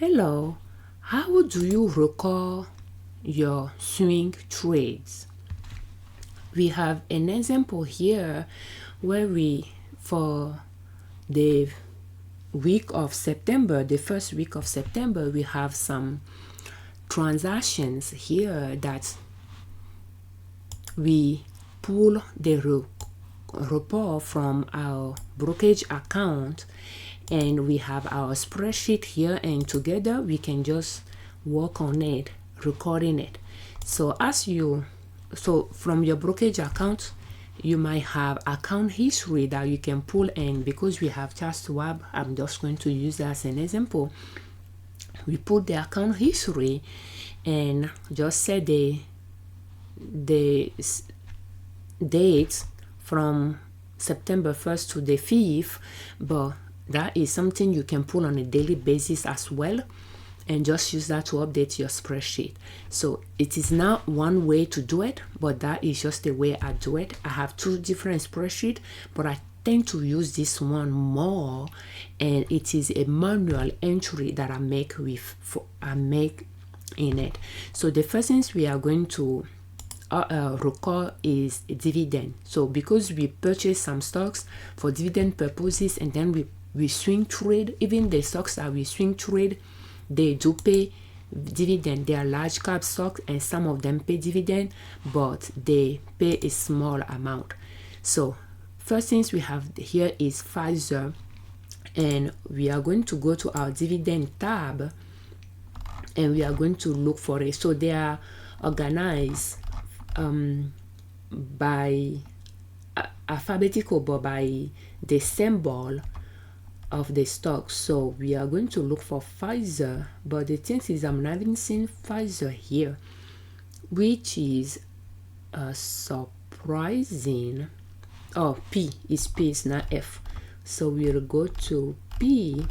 Hello, how do you record your swing trades? We have an example here where for the week of September, the first week of September, we have some transactions here that we pull the report from our brokerage account, and we have our spreadsheet here, and together we can just work on it, recording it. So from your brokerage account, you might have account history that you can pull in. Because we have just swap, I'm just going to use that as an example. We put the account history and just set the dates from September 1st to the 5th, but that is something you can pull on a daily basis as well, and just use that to update your spreadsheet. So it is not one way to do it, but that is just the way I do it. I have two different spreadsheets, but I tend to use this one more, and it is a manual entry that I make in it. So the first things we are going to record is a dividend. So because we purchase some stocks for dividend purposes, and then we swing trade, even the stocks that we swing trade, they do pay dividend. They are large cap stocks, and some of them pay dividend, but they pay a small amount. So first things we have here is Pfizer, and we are going to go to our dividend tab, and we are going to look for it. So they are organized by alphabetical, but by the symbol of the stock. So we are going to look for Pfizer, but the thing is I'm not even seeing Pfizer here, which is surprising. Oh, P is not F. So we'll go to P.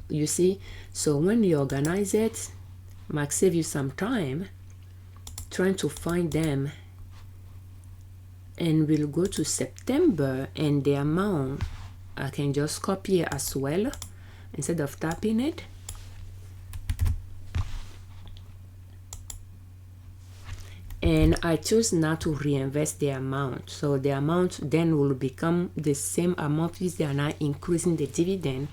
You see, so when you organize it, might save you some time trying to find them. And we'll go to September, and the amount I can just copy it as well instead of tapping it. And I choose not to reinvest the amount. So the amount then will become the same amount if they are not increasing the dividend,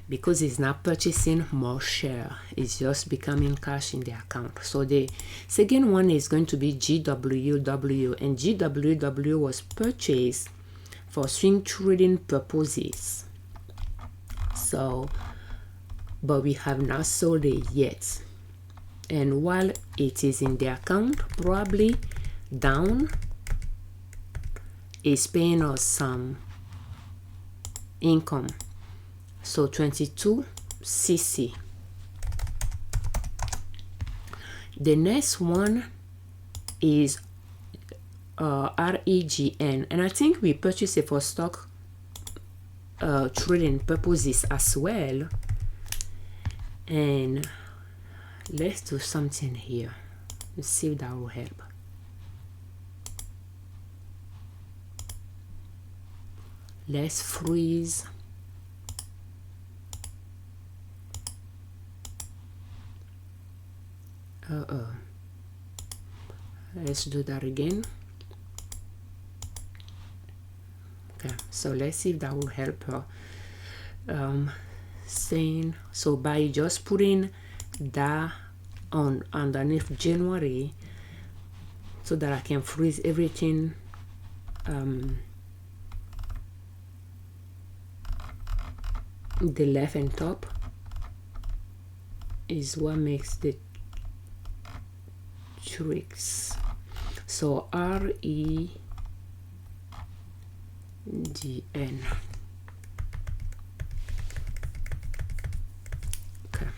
because it's not purchasing more share. It's just becoming cash in the account. So the second one is going to be GWW, and GWW was purchased for swing trading purposes. So, but we have not sold it yet. And while it is in the account, probably down, is paying us some income. So 22 CC. The next one is REGN, and I think we purchased it for stock trading purposes as well. And let's do something here. Let's see if that will help. Let's freeze. Let's do that again. Okay, so let's see if that will help her. So by just putting that on underneath January, so that I can freeze everything the left and top is what makes the tricks. So REGN. Okay,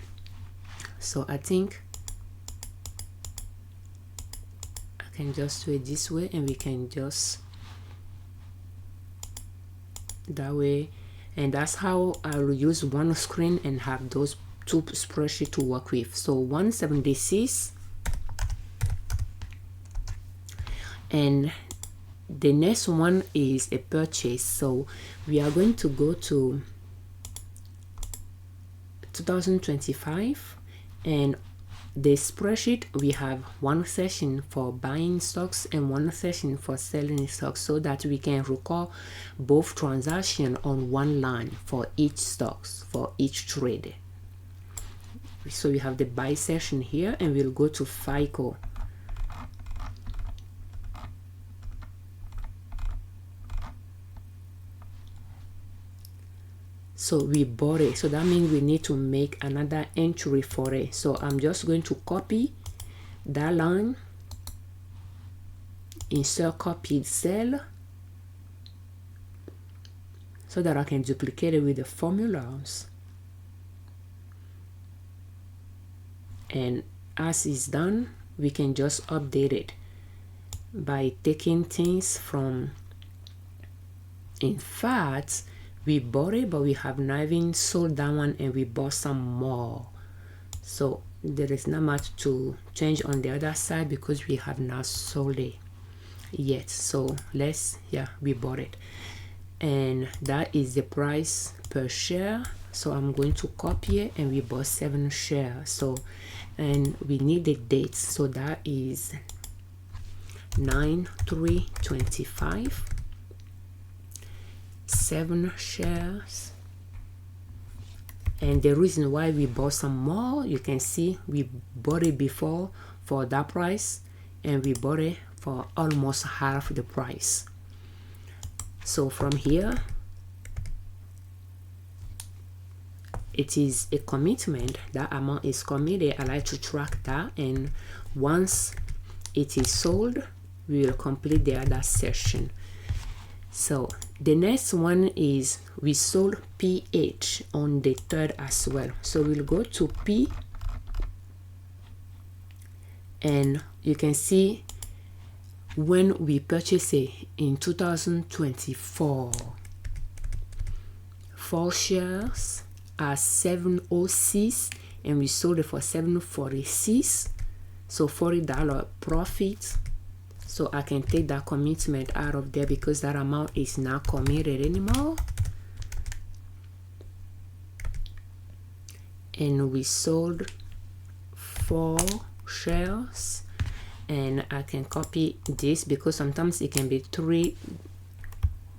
so I think I can just do it this way, and we can just that way, and that's how I'll use one screen and have those two spreadsheets to work with. So 176, and the next one is a purchase. So we are going to go to 2025, and the spreadsheet, we have one session for buying stocks and one session for selling stocks, so that we can record both transactions on one line for each stocks, for each trade. So we have the buy session here, and we'll go to FICO. So we bought it, so that means we need to make another entry for it. So I'm just going to copy that line, insert copied cell, so that I can duplicate it with the formulas. And as it's done, we can just update it by taking things from, in fact, we bought it, but we have not even sold that one, and we bought some more. So there is not much to change on the other side because we have not sold it yet. So let's, yeah, we bought it, and that is the price per share. So I'm going to copy it, and we bought 7 shares. So, and we need the dates, so that is 9/3/25. 7 shares. And the reason why we bought some more, you can see we bought it before for that price, and we bought it for almost half the price. So from here, it is a commitment. That amount is committed. I like to track that, and once it is sold, we will complete the other session. So the next one is we sold PH on the 3rd as well. So we'll go to P, and you can see when we purchased it in 2024, 4 shares are 706, and we sold it for 746. So $40 profit. So I can take that commitment out of there because that amount is not committed anymore. And we sold 4 shares, and I can copy this because sometimes it can be 3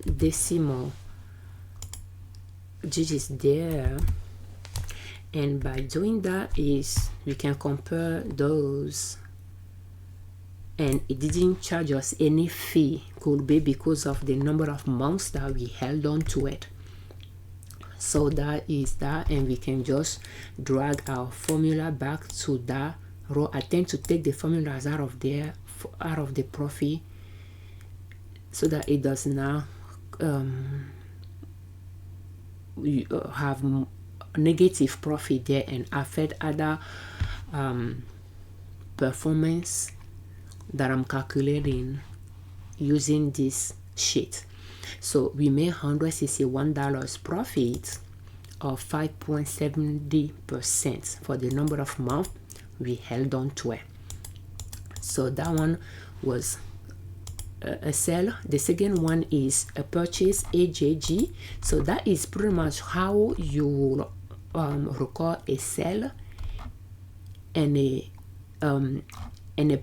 decimal digits there. And by doing that is we can compare those, and it didn't charge us any fee. Could be because of the number of months that we held on to it. So that is that, and we can just drag our formula back to that row. I tend to take the formulas out of there, out of the profit, so that it does not have negative profit there and affect other performance that I'm calculating using this sheet. So we made $161 profit, of 5.70% for the number of months we held on to it. So that one was a sell. The second one is a purchase, AJG. So that is pretty much how you record a sell and a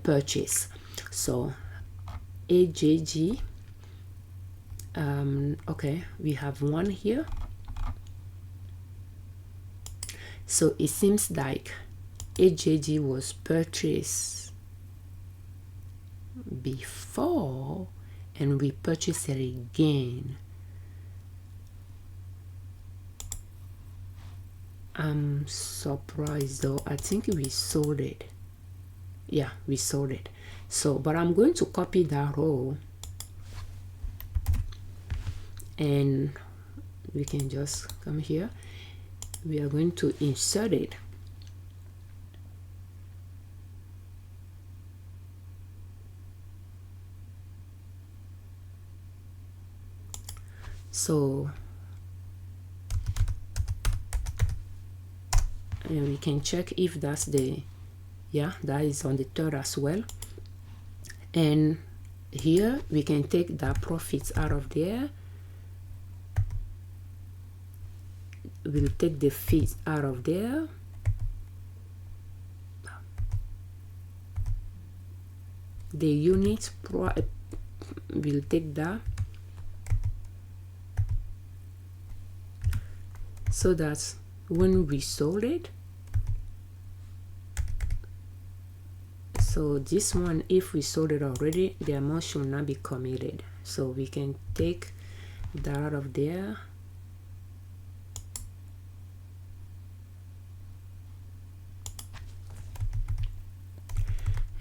purchase. So AJG, okay, we have one here. So it seems like AJG was purchased before and we purchased it again. I'm surprised though. I think we sold it. Yeah, we sold it. So, but I'm going to copy that row and we can just come here. We are going to insert it. So, and we can check if that's the, yeah, that is on the third as well. And here we can take that profits out of there. we'll take the fees out of there. The unit we'll take that, so that when we sold it, so this one, if we sold it already, the amount should not be committed, so we can take that out of there.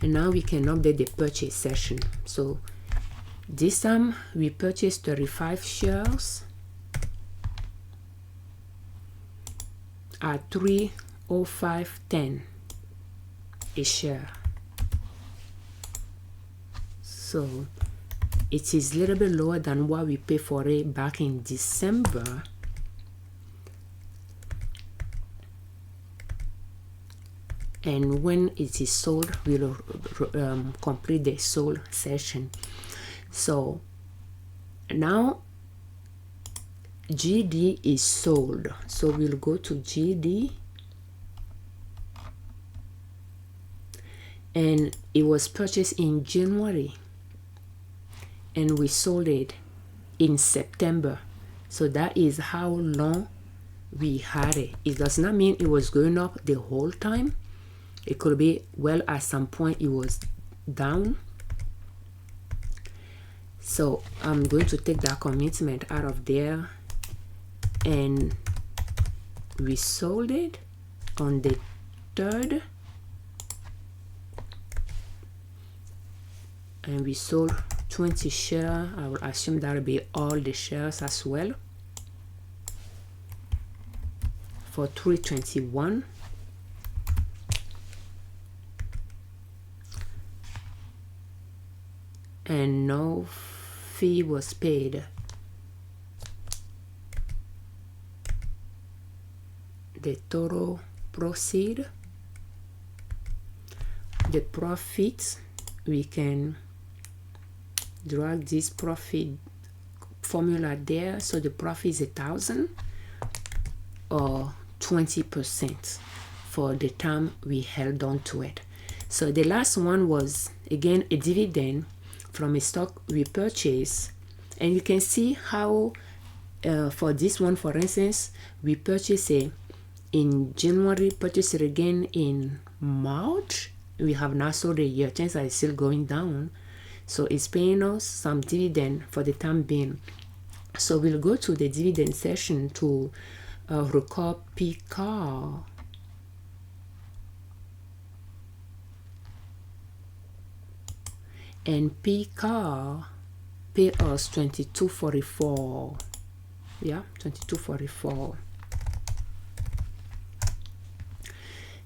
And now we can update the purchase session. So this time we purchased 35 shares at $305.10 a share. So it is a little bit lower than what we paid for it back in December. And when it is sold, we'll complete the sold session. So now GD is sold, so we'll go to GD, and it was purchased in January and we sold it in September. So that is how long we had it. It does not mean it was going up the whole time. It could be, well, at some point it was down. So I'm going to take that commitment out of there, and we sold it on the 3rd, and we sold 20 shares. I will assume that will be all the shares as well, for $321. And no fee was paid. The total proceed, the profit, we can drag this profit formula there. So the profit is 1,000 or 20% for the time we held on to it. So the last one was again a dividend from a stock we purchased, and you can see how for this one, for instance, we purchased it in January, purchased it again in March. We have not sold it yet, chances are still going down, so it's paying us some dividend for the time being. So we'll go to the dividend session to record PCAR. And PCAR pay us $22.44. Yeah, $22.44.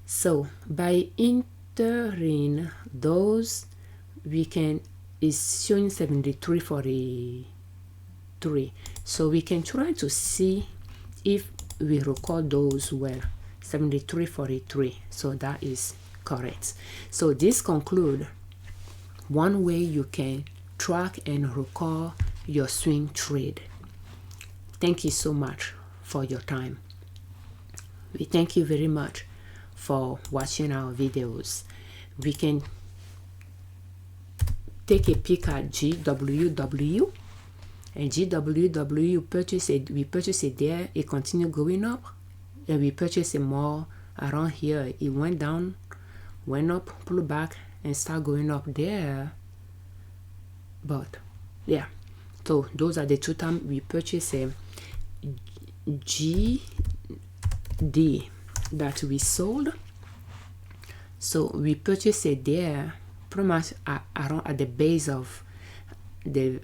So by entering those, we can, is showing $73.43. So we can try to see if we record those well. $73.43. So that is correct. So this concludes one way you can track and record your swing trade. Thank you so much for your time. We thank you very much for watching our videos. We can take a peek at GWW, and GWW purchase it, we purchased it there, it continued going up, and we purchased it more around here. It went down, went up, pulled back, and start going up there. But yeah, so those are the two times we purchased a GD that we sold. So we purchased it there pretty much around at the base of the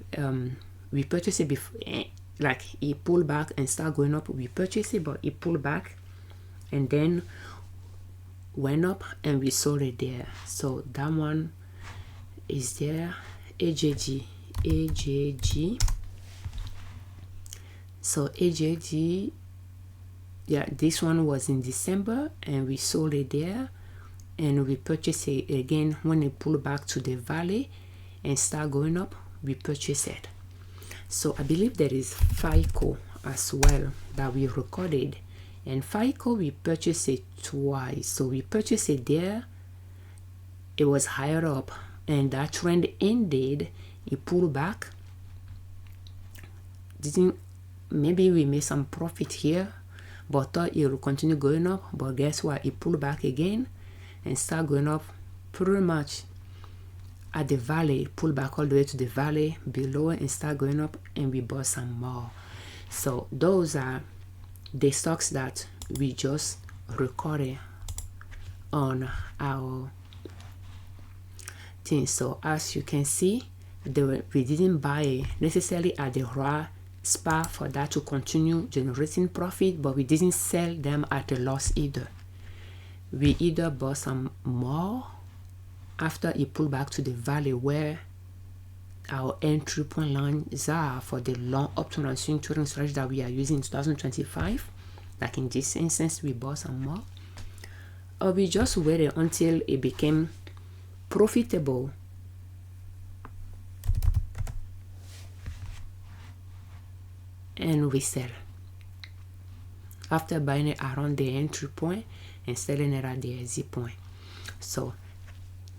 we purchased it before, like it pulled back and start going up. We purchased it, but it pulled back and then went up, and we sold it there. So that one is there. AJG. So AJG, yeah, this one was in December, and we sold it there, and we purchased it again when it pulled back to the valley and start going up. We purchased it. So I believe there is FICO as well that we recorded And FICO, we purchased it twice. So we purchased it there, it was higher up, and that trend ended, it pulled back. Maybe we made some profit here, but thought it will continue going up. But guess what? It pulled back again and start going up pretty much at the valley, pull back all the way to the valley below and start going up, and we bought some more. So those are the stocks that we just recorded on our thing. So as you can see, we didn't buy necessarily at the right spot for that to continue generating profit, but we didn't sell them at a loss either. We either bought some more after it pulled back to the valley where our entry point lines are for the long option and swing trading strategy that we are using in 2025. Like in this instance, we bought some more, or we just waited until it became profitable and we sell after buying it around the entry point and selling it at the exit point. So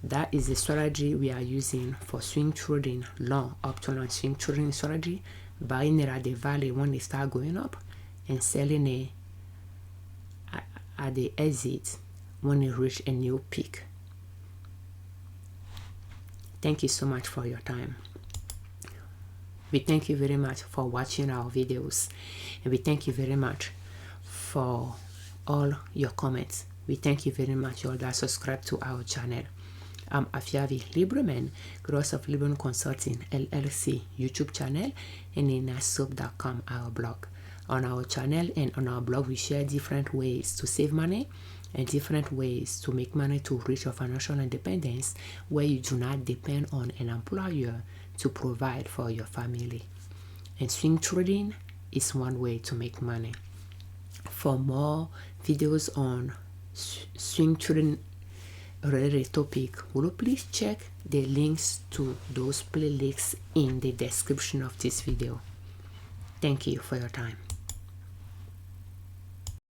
that is the strategy we are using for swing trading, long option and swing trading strategy, buying it at the valley when they start going up and selling it at the exit when it reach a new peak. Thank you so much for your time. We thank you very much for watching our videos, and we thank you very much for all your comments. We thank you very much all that subscribe to our channel. I'm Afiavi Liberman, creator of Liberman Consulting L.L.C YouTube channel, and in nassoap.com, our blog. On our channel and on our blog, we share different ways to save money and different ways to make money to reach your financial independence, where you do not depend on an employer to provide for your family. And swing trading is one way to make money. For more videos on swing trading related topic, will you please check the links to those playlists in the description of this video. Thank you for your time.